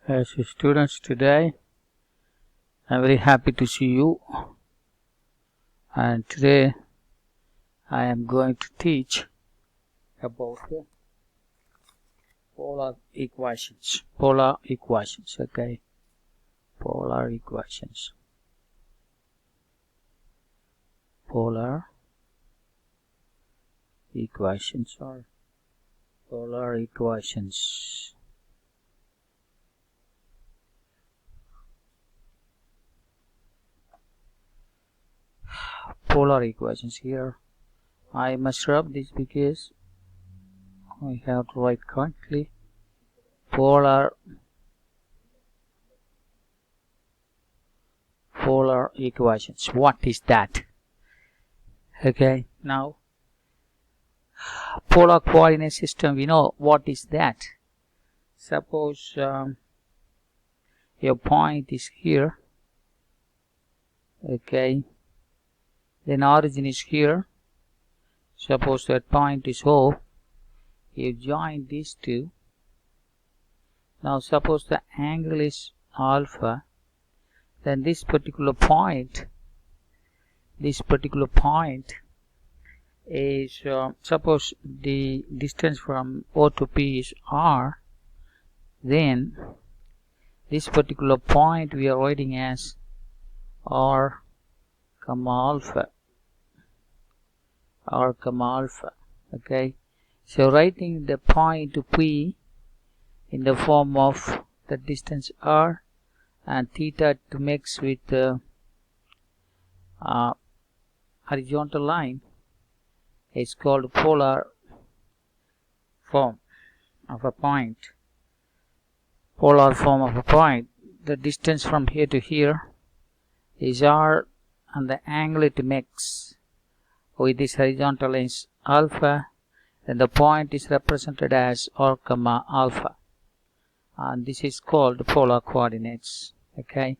As students, today I'm very happy to see you, and today I am going to teach about polar equations. Okay, polar equations. Polar equations or polar equations. Polar equations. Here I must rub this because I have to write correctly. Polar equations. What is that? Okay, now polar coordinate system, we know what is that. Suppose your point is here, okay, then origin is here. Suppose that point is O, you join these two. Now suppose the angle is alpha, then this particular point is suppose the distance from O to P is R, then this particular point we are writing as R comma alpha. Okay, so writing the point P in the form of the distance R and theta to mix with the horizontal line is called polar form of a point. The distance from here to here is R, and the angle it makes with this horizontal line is alpha, then the point is represented as R comma alpha, and this is called polar coordinates. Okay,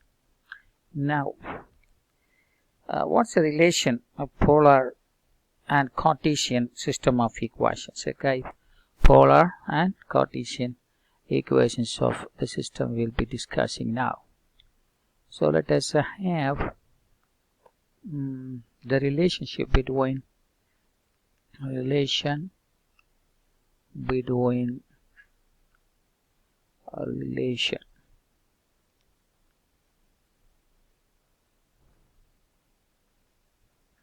now what's the relation of polar and Cartesian system of equations? Okay, polar and Cartesian equations of the system we'll be discussing now. So let us have the relationship between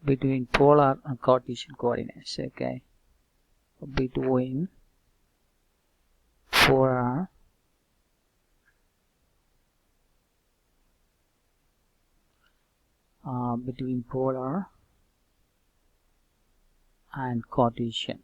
between polar and Cartesian coordinates. Okay, between polar and Cartesian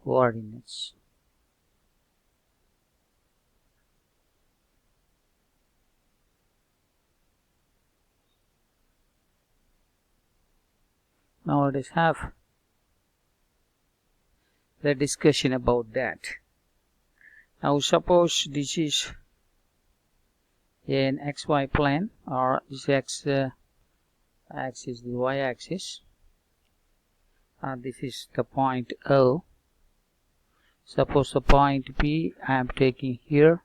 coordinates. Now let us have the discussion about that. Now suppose this is an xy plane, or this x axis, the y axis, and this is the point O. Suppose the point P I am taking here,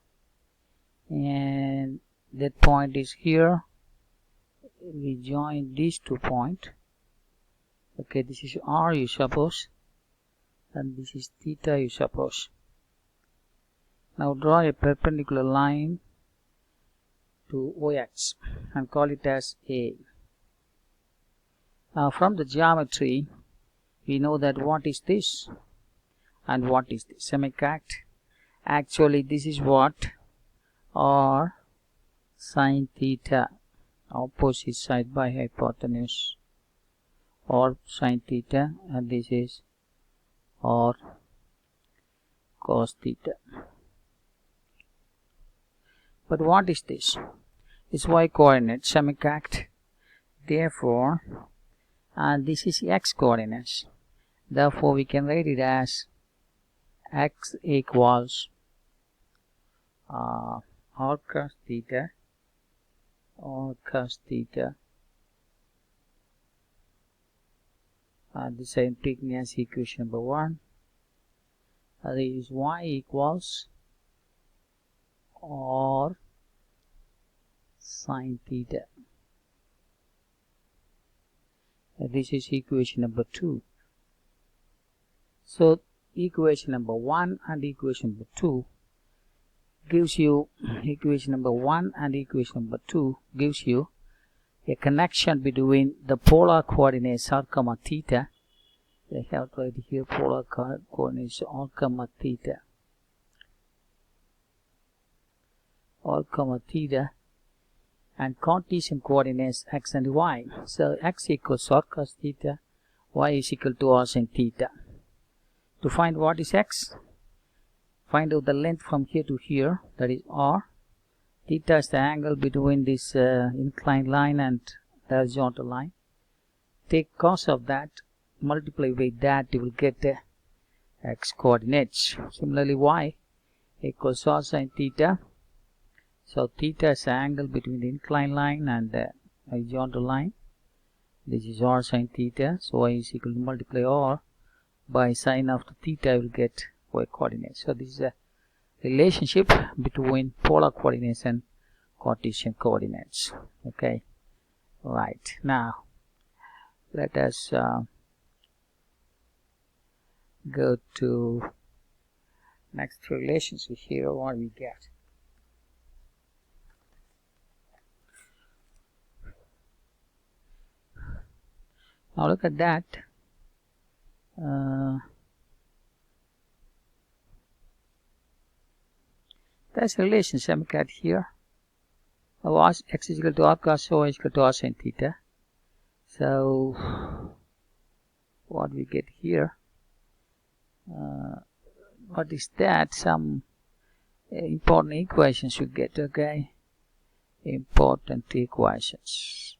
and that point is here. We join these 2 points. Okay, this is R, you suppose, and this is theta, you suppose. Now draw a perpendicular line to OX and call it as A. Now from the geometry we know that what is this and what is this. Semi-correct? Actually this is what? R sine theta, opposite side by hypotenuse, or sine theta, and this is R cos theta. But what is this? It's y coordinate, semi-correct. Therefore, and this is x coordinates. Therefore, we can write it as x equals r cos theta, this I am taking as equation number 1. This is y equals r sin theta. This is equation number 2. So equation number 1 and equation number 2 gives you equation number 1 and equation number 2 gives you a connection between the polar coordinates r comma theta. I have right here polar coordinates r comma theta, and Cartesian coordinates x and y. So x equals r cos theta, y is equal to r sin theta. To find what is x, find out the length from here to here, that is r. Theta is the angle between this inclined line and the horizontal line. Take cos of that, multiply with that, you will get the x coordinates. Similarly, y equals r sin theta. So theta is the angle between the inclined line and the horizontal line. This is r sin theta. So y is equal to multiply r by sine of the theta, I will get y coordinates. So this is a relationship between polar coordinates and Cartesian coordinates. Okay, right. Now let us go to next relationship. Here what we get. Now look at that. That's a relationship we got here. X is equal to r cos, y is equal to r sin theta. So what we get here, what is that? Some important equations you get. Okay, important equations.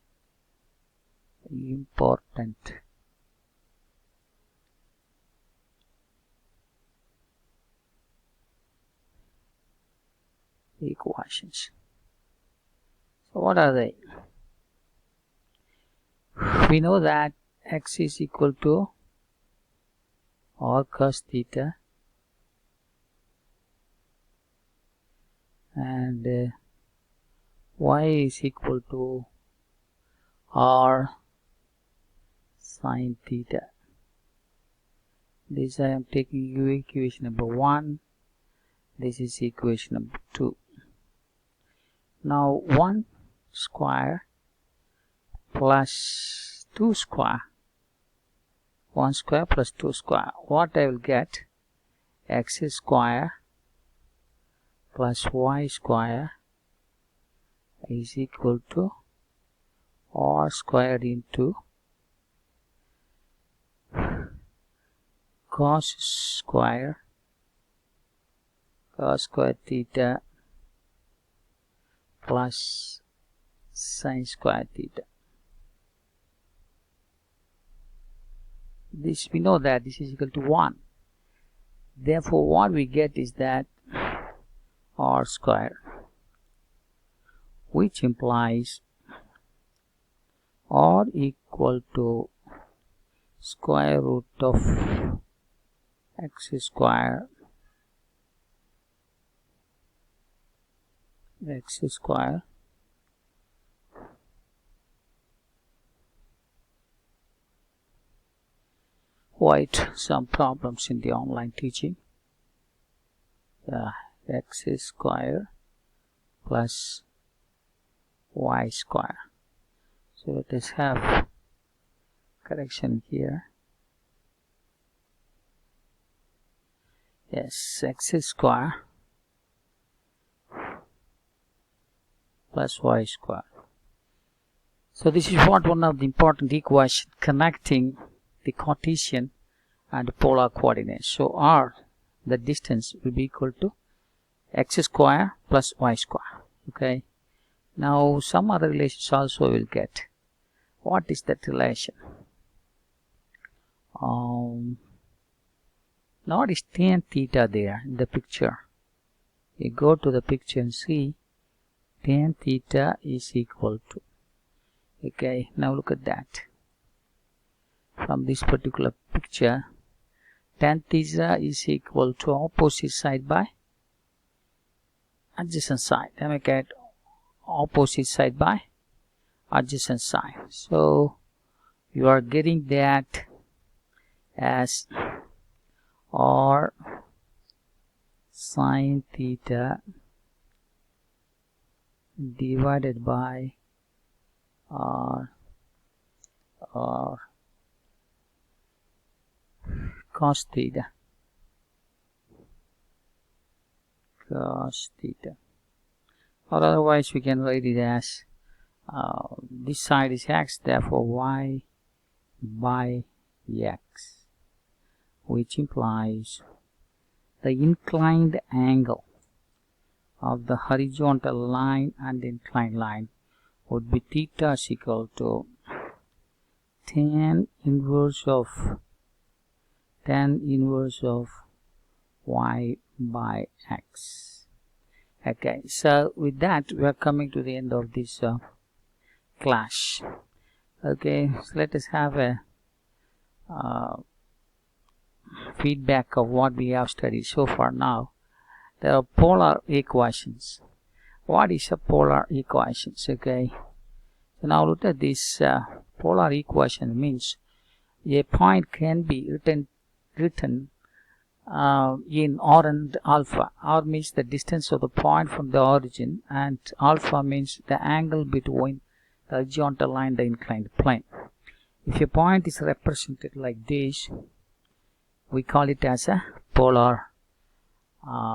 So what are they? We know that x is equal to r cos theta and y is equal to r sin theta. This I am taking equation number 1. This is equation number 2. Now 1 square plus 2 square, 1 square plus 2 square, what I will get? X square plus y square is equal to r squared into cos square theta plus sin square theta. This we know that this is equal to 1. Therefore what we get is that r square, which implies r equal to square root of x square quite some problems in the online teaching. X square plus y square. So let us have correction here. Yes, x square plus y square. So this is what one of the important equations connecting the Cartesian and polar coordinates. So r, the distance, will be equal to x square plus y square. Okay. Now some other relations also will get. What is that relation? Now what is tan theta there in the picture? you go to the picture and see tan theta is equal to, okay, now look at that. From this particular picture, tan theta is equal to opposite side by adjacent side. Let me get opposite side by adjacent side. So you are getting that as r sine theta divided by r cos theta. Or otherwise we can write it as this side is x, therefore y by x, which implies the inclined angle of the horizontal line and inclined line would be theta is equal to tan inverse of y by x. Okay, so with that we are coming to the end of this class. Okay, so let us have a feedback of what we have studied so far. Now there are polar equations. What is a polar equations? Okay, so now look at this polar equation. Means a point can be written in r and alpha. R means the distance of the point from the origin, and alpha means the angle between the horizontal line and the inclined plane. If a point is represented like this, we call it as a polar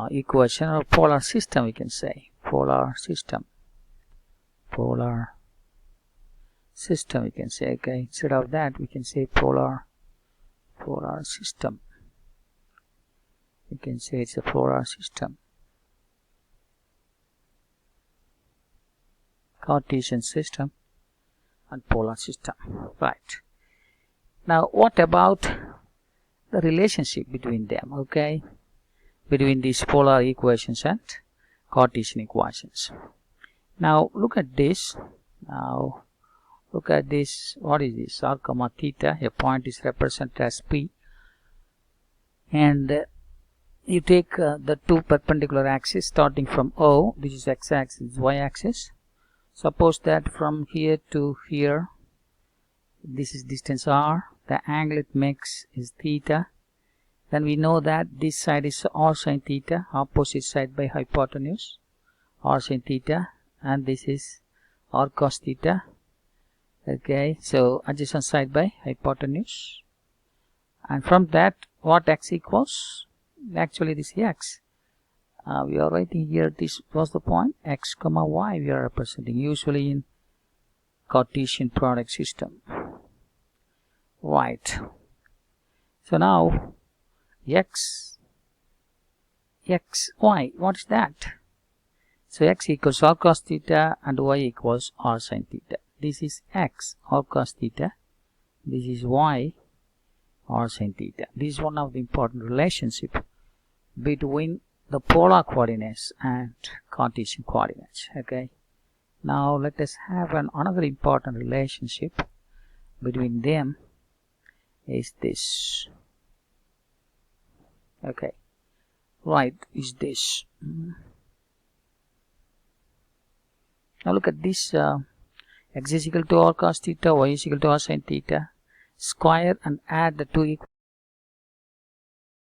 equation or polar system. We can say polar system. We can say, okay, instead of that we can say polar system. We can say it's a polar system. Cartesian system and polar system. Right. Now what about the relationship between them? Okay, between these polar equations and Cartesian equations. Now look at this. What is this? R comma theta. A point is represented as P, and you take the two perpendicular axes starting from O. This is x-axis, this is y-axis. Suppose that from here to here, this is distance r. The angle it makes is theta. Then we know that this side is r sin theta, opposite side by hypotenuse, r sin theta, and this is r cos theta. Okay, so adjacent side by hypotenuse. And from that, what x equals? Actually this is x. We are writing here, this was the point, x comma y we are representing, usually in Cartesian product system. Right. So now x, y, what is that? So x equals r cos theta and y equals r sin theta. This is x, r cos theta. This is y, r sin theta. This is one of the important relationship between the polar coordinates and Cartesian coordinates. Okay, now let us have another important relationship between them is this. Okay, right, is this. Now look at this. X is equal to r cos theta, y is equal to r sin theta. Square and add the two equations.